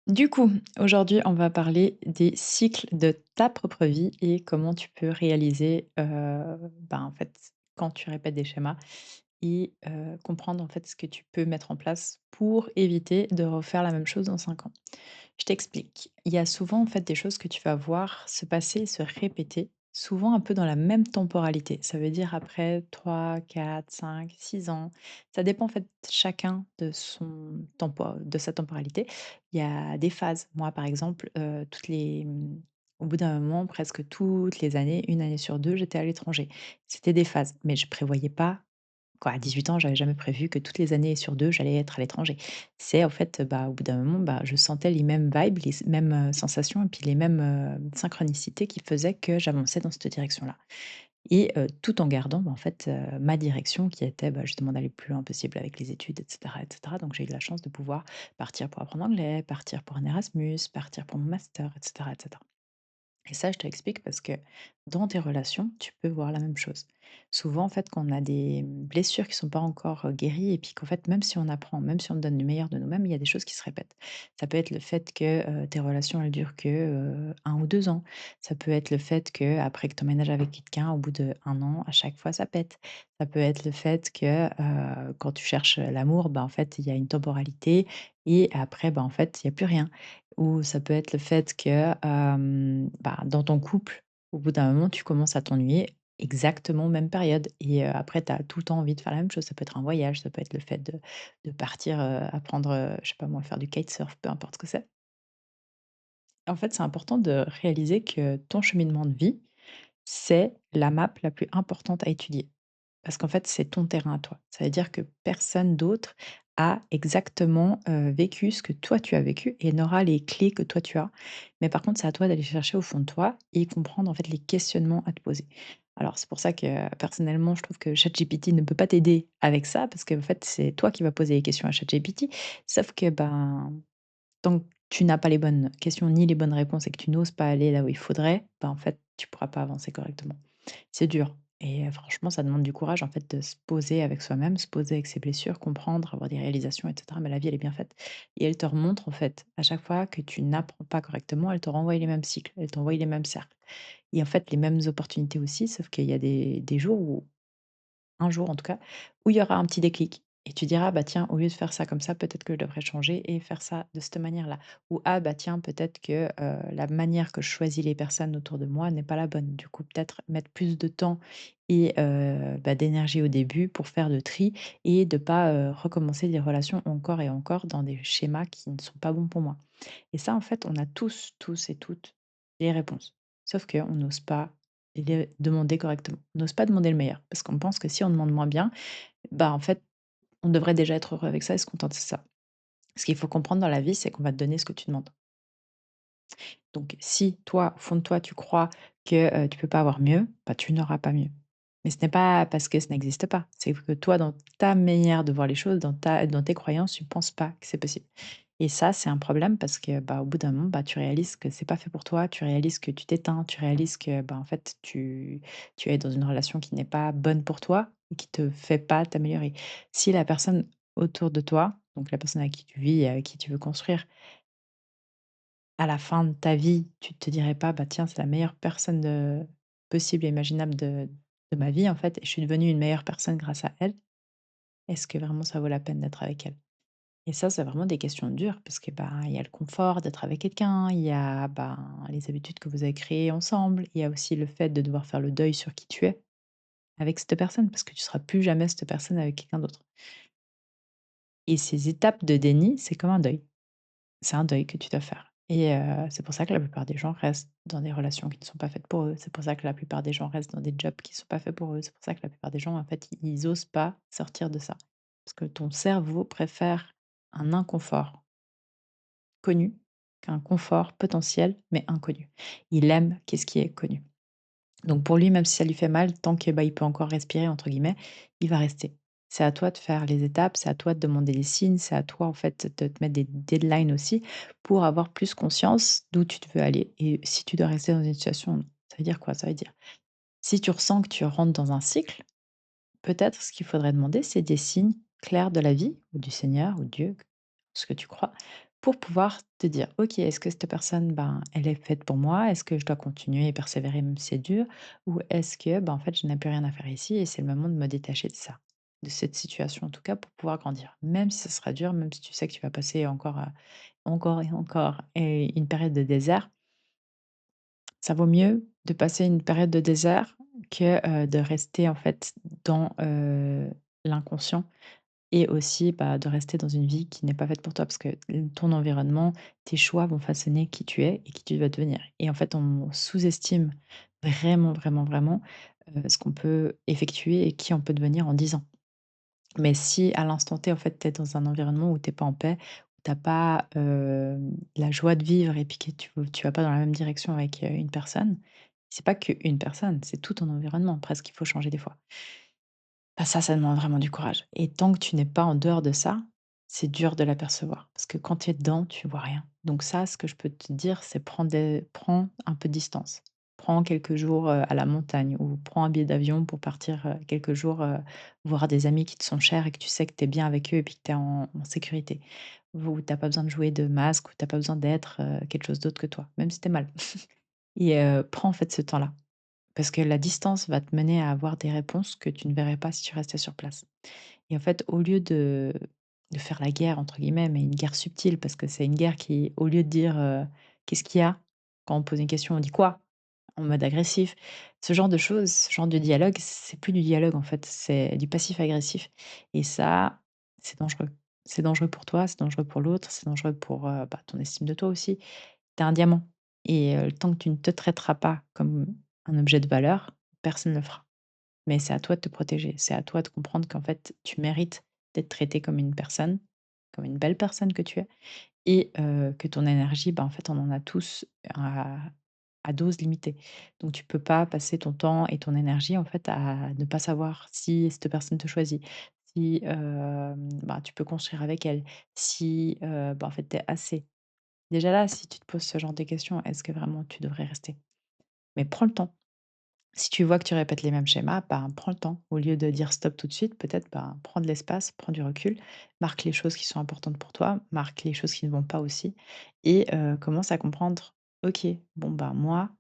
Du coup, aujourd'hui, on va parler des cycles de ta propre vie et comment tu peux réaliser, en fait, quand tu répètes des schémas et comprendre, en fait, ce que tu peux mettre en place pour éviter de refaire la même chose dans 5 ans. Je t'explique. Il y a souvent, en fait, des choses que tu vas voir se passer, se répéter, souvent un peu dans la même temporalité. Ça veut dire après 3, 4, 5, 6 ans. Ça dépend, en fait, chacun de de sa temporalité. Il y a des phases. Moi, par exemple, au bout d'un moment, presque toutes les années, une année sur deux, j'étais à l'étranger. C'était des phases, mais je prévoyais pas quoi, à 18 ans, j'avais jamais prévu que toutes les années sur 2 j'allais être à l'étranger. C'est en fait, au bout d'un moment, je sentais les mêmes vibes, mêmes, sensations et puis les mêmes, synchronicités qui faisaient que j'avançais dans cette direction-là et tout en gardant, en fait, ma direction qui était, justement d'aller le plus loin possible avec les études et cetera. Donc j'ai eu de la chance de pouvoir partir pour apprendre l'anglais, partir pour un Erasmus, partir pour mon master et cetera. Et ça, je te l'explique parce que dans tes relations, tu peux voir la même chose. Souvent, en fait, quand on a des blessures qui sont pas encore guéries, et puis qu'en fait, même si on apprend, même si on donne le meilleur de nous-mêmes, il y a des choses qui se répètent. Ça peut être le fait que tes relations, elles durent que 1 ou 2 ans. Ça peut être le fait que après que tu emménages avec quelqu'un, au bout d'1 an, à chaque fois, ça pète. Ça peut être le fait que quand tu cherches l'amour, en fait, il y a une temporalité et après, en fait, il y a plus rien. Ou ça peut être le fait que, dans ton couple, au bout d'un moment, tu commences à t'ennuyer, exactement même période et après tu as tout le temps envie de faire la même chose. Ça peut être un voyage, ça peut être le fait de partir, apprendre, je sais pas moi, faire du kitesurf, peu importe ce que c'est. En fait, c'est important de réaliser que ton cheminement de vie, c'est la map la plus importante à étudier. Parce qu'en fait, c'est ton terrain à toi. Ça veut dire que personne d'autre a exactement, vécu ce que toi tu as vécu et n'aura les clés que toi tu as. Mais par contre, c'est à toi d'aller chercher au fond de toi et comprendre en fait les questionnements à te poser. Alors c'est pour ça que, personnellement, je trouve que ChatGPT ne peut pas t'aider avec ça parce qu'en fait, c'est toi qui vas poser les questions à ChatGPT. Sauf que, tant que tu n'as pas les bonnes questions ni les bonnes réponses et que tu n'oses pas aller là où il faudrait, en fait, tu pourras pas avancer correctement. C'est dur et franchement, ça demande du courage, en fait, de se poser avec soi-même, se poser avec ses blessures, comprendre, avoir des réalisations et cetera. Mais la vie, elle est bien faite et elle te remontre, en fait, à chaque fois que tu n'apprends pas correctement, elle te renvoie les mêmes cycles, elle t'envoie les mêmes cercles et en fait, les mêmes opportunités aussi, sauf qu'il y a des jours où un jour en tout cas, où il y aura un petit déclic et tu diras: «Bah, tiens, au lieu de faire ça comme ça, peut-être que je devrais changer et faire ça de cette manière-là». Ou: «Ah, bah, tiens, peut-être que, la manière que je choisis les personnes autour de moi n'est pas la bonne». Du coup, peut-être mettre plus de temps et d'énergie au début pour faire le tri et de pas, recommencer des relations encore et encore dans des schémas qui ne sont pas bons pour moi. Et ça, en fait, on a tous et toutes les réponses. Sauf qu'on n'ose pas les demander correctement. On n'ose pas demander le meilleur parce qu'on pense que si on demande moins bien, en fait, on devrait déjà être heureux avec ça et se contenter de ça. Ce qu'il faut comprendre dans la vie, c'est qu'on va te donner ce que tu demandes. Donc si toi, au fond de toi, tu crois que, tu peux pas avoir mieux, tu n'auras pas mieux. Mais ce n'est pas parce que ça n'existe pas. C'est que toi, dans ta manière de voir les choses, dans tes croyances, tu ne penses pas que c'est possible. Et ça, c'est un problème parce que, au bout d'un moment, tu réalises que c'est pas fait pour toi, tu réalises que tu t'éteins, tu réalises que, en fait, tu es dans une relation qui n'est pas bonne pour toi et qui te fait pas t'améliorer. Si la personne autour de toi, donc la personne avec qui tu vis et avec qui tu veux construire, à la fin de ta vie, tu te dirais pas: «Bah, tiens, c'est la meilleure personne possible et imaginable de ma vie, en fait, et je suis devenue une meilleure personne grâce à elle». Est-ce que vraiment ça vaut la peine d'être avec elle? Et ça, c'est vraiment des questions dures parce que, il y a le confort d'être avec quelqu'un, il y a, les habitudes que vous avez créées ensemble, il y a aussi le fait de devoir faire le deuil sur qui tu es avec cette personne parce que tu seras plus jamais cette personne avec quelqu'un d'autre. Et ces étapes de déni, c'est comme un deuil. C'est un deuil que tu dois faire et c'est pour ça que la plupart des gens restent dans des relations qui ne sont pas faites pour eux. C'est pour ça que la plupart des gens restent dans des jobs qui ne sont pas faits pour eux. C'est pour ça que la plupart des gens, en fait, ils osent pas sortir de ça. Parce que ton cerveau préfère un inconfort connu qu'un confort potentiel, mais inconnu. Il aime qu'est-ce qui est connu. Donc pour lui, même si ça lui fait mal, tant que, il peut encore «respirer» entre guillemets, il va rester. C'est à toi de faire les étapes, c'est à toi de demander les signes, c'est à toi en fait de te mettre des deadlines aussi pour avoir plus conscience d'où tu te veux aller et si tu dois rester dans une situation. Ça veut dire quoi? Ça veut dire, si tu ressens que tu rentres dans un cycle, peut-être ce qu'il faudrait demander, c'est des signes clairs de la vie ou du Seigneur ou Dieu, ce que tu crois, pour pouvoir te dire: «OK, est-ce que cette personne, ben, elle est faite pour moi? Est-ce que je dois continuer et persévérer même si c'est dur? Ou est-ce que, ben, en fait, je n'ai plus rien à faire ici et c'est le moment de me détacher de ça, de cette situation en tout cas pour pouvoir grandir?» Même si ça sera dur, même si tu sais que tu vas passer encore et encore et une période de désert, ça vaut mieux de passer une période de désert que, de rester en fait dans, l'inconscient et aussi, bah, de rester dans une vie qui n'est pas faite pour toi parce que ton environnement, tes choix vont façonner qui tu es et qui tu vas devenir et en fait, on sous-estime vraiment, vraiment, vraiment, ce qu'on peut effectuer et qui on peut devenir en 10 ans. Mais si à l'instant T, en fait, tu es dans un environnement où tu es pas en paix, où tu as pas, la joie de vivre et puis que tu vas pas dans la même direction avec, une personne, c'est pas qu'une personne, c'est tout ton environnement presque qu'il faut changer des fois. Bah, ça demande vraiment du courage et tant que tu n'es pas en dehors de ça, c'est dur de l'apercevoir parce que quand tu es dedans, tu vois rien. Donc ça, ce que je peux te dire, c'est prends un peu de distance. Prends quelques jours, à la montagne ou prends un billet d'avion pour partir, quelques jours, voir des amis qui te sont chers et que tu sais que tu es bien avec eux et puis que tu es en sécurité. Où tu as pas besoin de jouer de masque, où tu as pas besoin d'être, quelque chose d'autre que toi, même si tu es mal. Et prends en fait ce temps-là. Parce que la distance va te mener à avoir des réponses que tu ne verrais pas si tu restais sur place. Et en fait, au lieu de faire «la guerre» entre guillemets, mais une guerre subtile parce que c'est une guerre qui, au lieu de dire, «Qu'est-ce qu'il y a?» Quand on pose une question, on dit «Quoi?» En mode agressif. Ce genre de choses, ce genre de dialogue, c'est plus du dialogue en fait, c'est du passif agressif et ça, c'est dangereux. C'est dangereux pour toi, c'est dangereux pour l'autre, c'est dangereux pour, bah, ton estime de toi aussi. Tu es un diamant et tant que tu ne te traiteras pas comme un objet de valeur, personne ne le fera. Mais c'est à toi de te protéger, c'est à toi de comprendre qu'en fait, tu mérites d'être traité comme une personne, comme une belle personne que tu es et que ton énergie, bah, en fait, on en a tous à dose limitée. Donc tu peux pas passer ton temps et ton énergie, en fait, à ne pas savoir si cette personne te choisit, si, bah, tu peux construire avec elle, si, bah, en fait, tu es assez. Déjà là, si tu te poses ce genre de questions, est-ce que vraiment tu devrais rester? Mais prends le temps. Si tu vois que tu répètes les mêmes schémas, ben, prends le temps. Au lieu de dire stop tout de suite, peut-être ben, prends de l'espace, prends du recul, marque les choses qui sont importantes pour toi, marque les choses qui ne vont pas aussi, et commence à comprendre, ok, bon ben moi,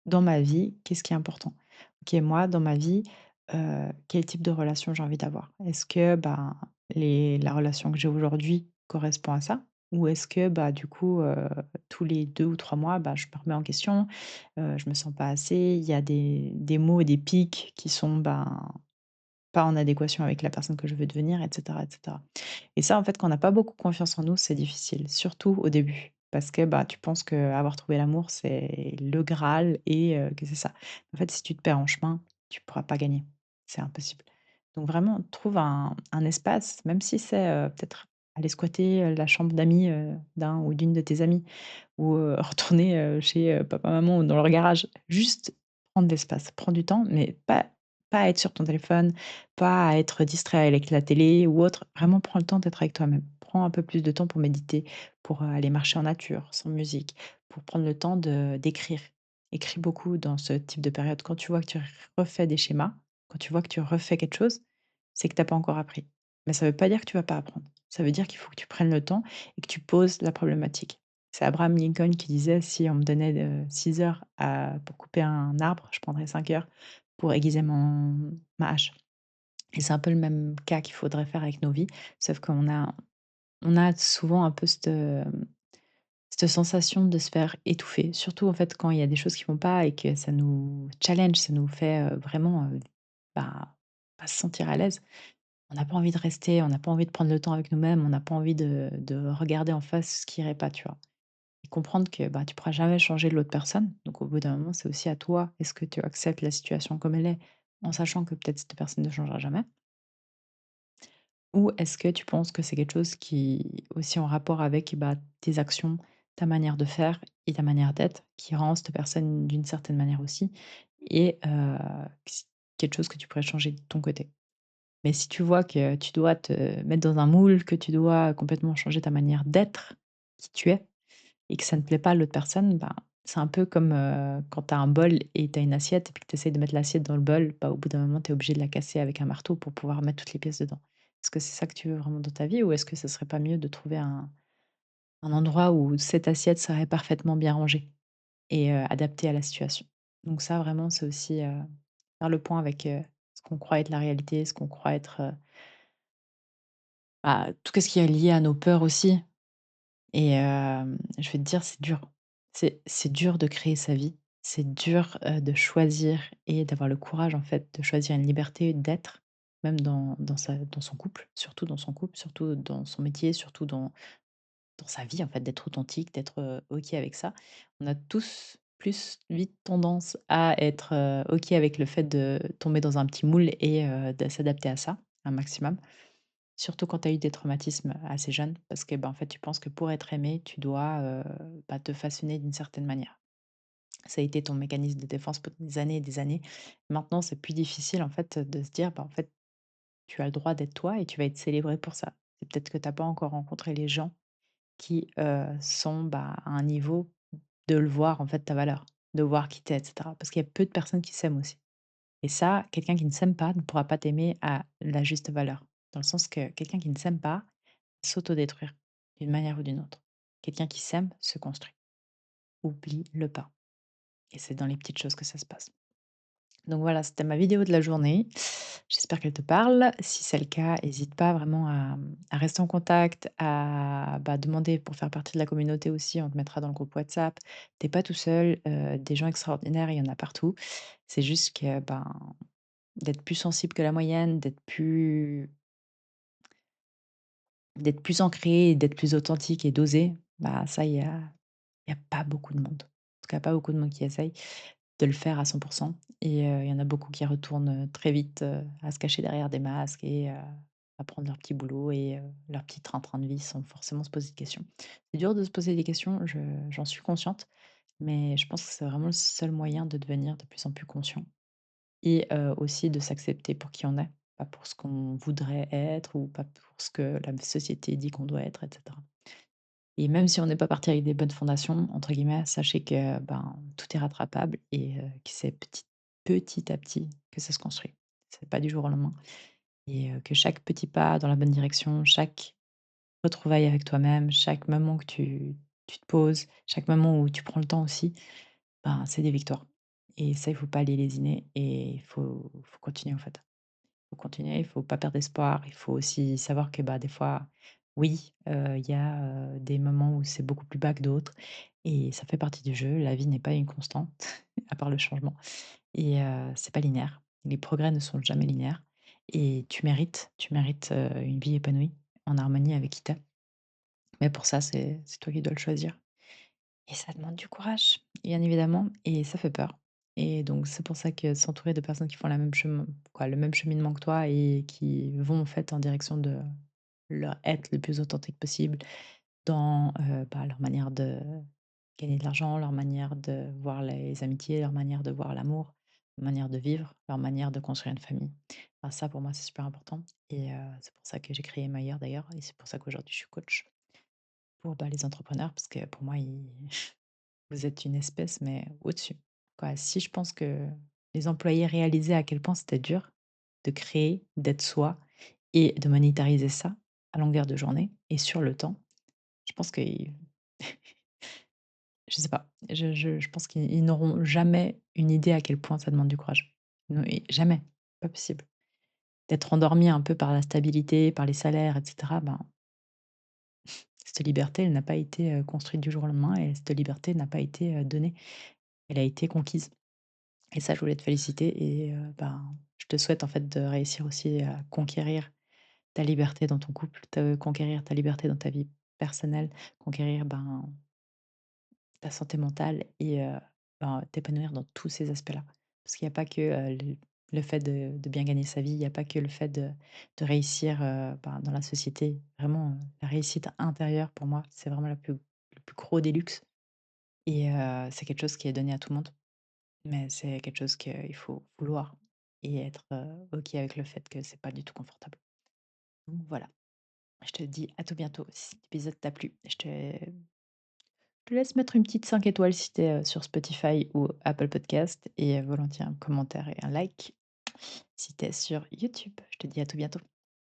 dans ma vie, qu'est-ce qui est important? OK, moi, dans ma vie, quel type de relation j'ai envie d'avoir? Est-ce que, ben, la relation que j'ai aujourd'hui correspond à ça? Ou est-ce que, bah, du coup, tous les 2 ou 3 mois, bah, je me remets en question, je me sens pas assez, il y a des mots et des pics qui sont, ben, pas en adéquation avec la personne que je veux devenir et cetera et cetera. Et ça, en fait, quand on n'a pas beaucoup confiance en nous, c'est difficile, surtout au début. Parce que bah, tu penses qu'avoir trouvé l'amour, c'est le Graal et que c'est ça. En fait, si tu te perds en chemin, tu ne pourras pas gagner. C'est impossible. Donc vraiment, trouve un espace, même si c'est peut-être aller squatter la chambre d'amis d'un ou d'une de tes amies ou retourner, chez, papa, maman ou dans leur garage. Juste prendre de l'espace, prendre du temps, mais pas à être sur ton téléphone, pas à être distrait avec la télé ou autre. Vraiment, prends le temps d'être avec toi-même. Prends un peu plus de temps pour méditer, pour, aller marcher en nature, sans musique, pour prendre le temps d'écrire. Écris beaucoup dans ce type de période. Quand tu vois que tu refais des schémas, quand tu vois que tu refais quelque chose, c'est que tu as pas encore appris. Mais ça ne veut pas dire que tu vas pas apprendre. Ça veut dire qu'il faut que tu prennes le temps et que tu poses la problématique. C'est Abraham Lincoln qui disait: «Si on me donnait, 6 heures pour couper un arbre, je prendrais 5 heures pour aiguiser ma hache» et c'est un peu le même cas qu'il faudrait faire avec nos vies, sauf qu'on a souvent un peu cette sensation de se faire étouffer. Surtout, en fait, quand il y a des choses qui vont pas et que ça nous challenge, ça nous fait, vraiment, bah, pas se sentir à l'aise. On n'a pas envie de rester, on n'a pas envie de prendre le temps avec nous-mêmes, on n'a pas envie de regarder en face ce qui irait pas, tu vois? Et comprendre que, bah, tu pourras jamais changer l'autre personne. Donc au bout d'un moment, c'est aussi à toi. Est-ce que tu acceptes la situation comme elle est, en sachant que peut-être cette personne ne changera jamais? Ou est-ce que tu penses que c'est quelque chose qui aussi en rapport avec, bah, tes actions, ta manière de faire et ta manière d'être, qui rend cette personne d'une certaine manière aussi et que c'est quelque chose que tu pourrais changer de ton côté? Mais si tu vois que tu dois te mettre dans un moule, que tu dois complètement changer ta manière d'être, qui tu es, et que ça ne plaît pas à l'autre personne, ben, c'est un peu comme, quand tu as un bol et tu as une assiette et puis que tu essaies de mettre l'assiette dans le bol, bah, au bout d'un moment, tu es obligé de la casser avec un marteau pour pouvoir mettre toutes les pièces dedans. Est-ce que c'est ça que tu veux vraiment dans ta vie ou est-ce que ce serait pas mieux de trouver un endroit où cette assiette serait parfaitement bien rangée et adaptée à la situation. Donc ça vraiment, c'est aussi, faire le point avec, ce qu'on croit être la réalité, ce qu'on croit être, bah, tout ce qui est lié à nos peurs aussi. Et je vais te dire, c'est dur. C'est dur de créer sa vie. C'est dur, de choisir et d'avoir le courage, en fait, de choisir une liberté d'être, même dans son couple, surtout dans son couple, surtout dans son métier, surtout dans sa vie, en fait, d'être authentique, d'être, OK avec ça. On a tous plus vite tendance à être, OK avec le fait de tomber dans un petit moule et de s'adapter à ça, un maximum. Surtout quand tu as eu des traumatismes assez jeunes, parce que, bah, en fait, tu penses que pour être aimé, tu dois, bah, te façonner d'une certaine manière. Ça a été ton mécanisme de défense pendant des années et des années. Maintenant, c'est plus difficile, en fait, de se dire: «Bah, en fait, tu as le droit d'être toi et tu vas être célébré pour ça». C'est peut-être que tu as pas encore rencontré les gens qui, sont, bah, à un niveau de le voir, en fait, ta valeur, de voir qui tu es et cetera. Parce qu'il y a peu de personnes qui s'aiment aussi. Et ça, quelqu'un qui ne s'aime pas ne pourra pas t'aimer à la juste valeur. Dans le sens que quelqu'un qui ne s'aime pas s'autodétruire d'une manière ou d'une autre. Quelqu'un qui s'aime se construit. Oublie-le pas. Et c'est dans les petites choses que ça se passe. Donc voilà, c'était ma vidéo de la journée. J'espère qu'elle te parle. Si c'est le cas, n'hésite pas vraiment à rester en contact, à bah, demander pour faire partie de la communauté aussi. On te mettra dans le groupe WhatsApp. T'es pas tout seul. Des gens extraordinaires, il y en a partout. C'est juste que ben, d'être plus sensible que la moyenne, d'être plus ancré, d'être plus authentique et d'oser, bah, ça, il y a pas beaucoup de monde. En tout cas, pas beaucoup de monde qui essaye de le faire à 100. Et il y en a beaucoup qui retournent, très vite, à se cacher derrière des masques et à prendre leur petit boulot et leur petit train-train de vie sans forcément se poser de questions. C'est dur de se poser des questions, j'en suis consciente, mais je pense que c'est vraiment le seul moyen de devenir de plus en plus conscient et aussi de s'accepter pour qui on est, pas pour ce qu'on voudrait être ou pas pour ce que la société dit qu'on doit être et cetera. Et même si on n'est pas parti avec des «bonnes fondations», entre guillemets, sachez que, ben, tout est rattrapable et que c'est petit à petit que ça se construit. C'est pas du jour au lendemain et que chaque petit pas dans la bonne direction, chaque retrouvaille avec toi-même, chaque moment que tu te poses, chaque moment où tu prends le temps aussi, ben, c'est des victoires et ça, il faut pas les lésiner et il faut continuer, en fait. Faut continuer, il faut pas perdre espoir. Il faut aussi savoir que, bah, des fois, oui, il y a, des moments où c'est beaucoup plus bas que d'autres et ça fait partie du jeu. La vie n'est pas une constante, à part le changement et c'est pas linéaire. Les progrès ne sont jamais linéaires et tu mérites, une vie épanouie, en harmonie avec qui tu es. Mais pour ça, c'est toi qui dois le choisir. Et ça demande du courage, bien évidemment, et ça fait peur. Et donc c'est pour ça que s'entourer de personnes qui font la même chemin quoi, le même cheminement que toi et qui vont en fait en direction de leur être le plus authentique possible dans, bah, leur manière de gagner de l'argent, leur manière de voir les amitiés, leur manière de voir l'amour, leur manière de vivre, leur manière de construire une famille. Enfin ça pour moi c'est super important et c'est pour ça que j'ai créé Mailleur d'ailleurs et c'est pour ça qu'aujourd'hui je suis coach pour, bah, les entrepreneurs parce que pour moi ils vous êtes une espèce, mais au-dessus, quoi. Si je pense que les employés réalisaient à quel point c'était dur de créer, d'être soi et de monétariser ça à longueur de journée et sur le temps, je pense qu'ils je sais pas, je pense qu'ils n'auront jamais une idée à quel point ça demande du courage. Non et jamais, pas possible. D'être endormi un peu par la stabilité, par les salaires et cetera, ben, cette liberté, elle n'a pas été, construite du jour au lendemain et cette liberté n'a pas été, donnée. Elle a été conquise. Et ça, je voulais te féliciter et ben, je te souhaite en fait de réussir aussi à conquérir ta liberté dans ton couple, te conquérir ta liberté dans ta vie personnelle, conquérir, ben, ta santé mentale et ben, t'épanouir dans tous ces aspects-là. Parce qu'il y a pas que, le fait de bien gagner sa vie, il y a pas que le fait de réussir, ben, dans la société. Vraiment, la réussite intérieure pour moi, c'est vraiment le plus gros des luxes et c'est quelque chose qui est donné à tout le monde. Mais c'est quelque chose qu'il faut vouloir et être, OK avec le fait que c'est pas du tout confortable. Donc voilà, je te dis à tout bientôt. Si cet épisode t'a plu, je te laisse mettre une petite 5 étoiles si tu es, sur Spotify ou Apple Podcast et volontiers un commentaire et un like si tu es sur YouTube. Je te dis à tout bientôt.